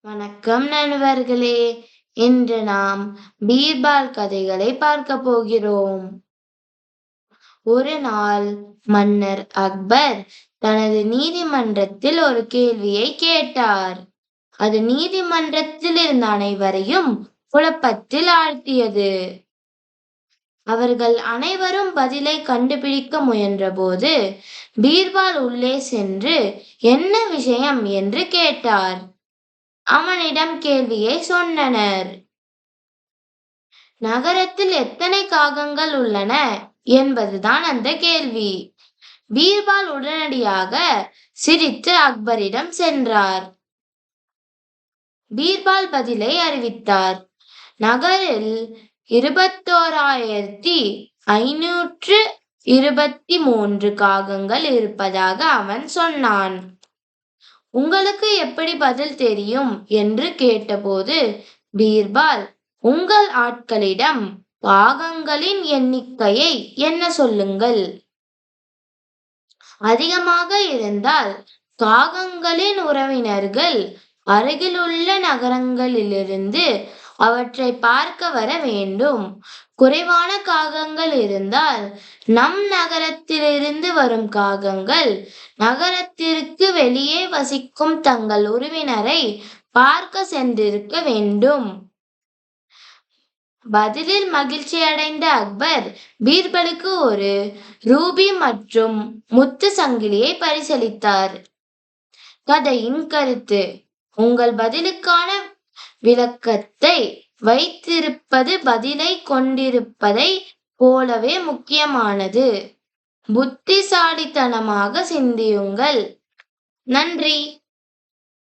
வணக்கம் நண்பர்களே. இன்று நாம் பீர்பால் கதைகளை பார்க்க போகிறோம். ஒரு நாள் மன்னர் அக்பர் தனது நீதிமன்றத்தில் ஒரு கேள்வியை கேட்டார். அது நீதிமன்றத்தில் இருந்த அனைவரையும் குழப்பத்தில் ஆழ்த்தியது. அவர்கள் அனைவரும் பதிலை கண்டுபிடிக்க முயன்றபோது பீர்பால் உள்ளே சென்று என்ன விஷயம் என்று கேட்டார். அவனிடம் கேள்வியை சொன்னனர். நகரத்தில் எத்தனை காகங்கள் உள்ளன என்பதுதான் அந்த கேள்வி. பீர்பால் உடனடியாக சிரித்து அக்பரிடம் சென்றார். பீர்பால் பதிலை அறிவித்தார். நகரில் 21,523 காகங்கள் இருப்பதாக அவன் சொன்னான். உங்களுக்கு எப்படி பதில் தெரியும் என்று கேட்டபோது பீர்பால், உங்கள் ஆட்களிடம் காகங்களின் எண்ணிக்கையை என்ன சொல்லுங்கள். அதிகமாக இருந்தால் காகங்களின் உறவினர்கள் அருகிலுள்ள நகரங்களிலிருந்து அவற்றை பார்க்க வர வேண்டும். குறைவான காகங்கள் இருந்தால் நம் நகரத்திலிருந்து வரும் காகங்கள் நகரத்திற்கு வெளியே வசிக்கும் தங்கள் உறவினரை பார்க்க சென்றிருக்க வேண்டும். பதிலில் மகிழ்ச்சி அடைந்த அக்பர் பீர்பலுக்கு ஒரு ரூபி மற்றும் முத்து சங்கிலியை பரிசளித்தார். கதையின் கருத்து: உங்கள் பதிலுக்கான விளக்கத்தை வைத்திருப்பது பதிலை கொண்டிருப்பதை போலவே முக்கியமானது. புத்திசாலித்தனமாக சிந்தியுங்கள். நன்றி.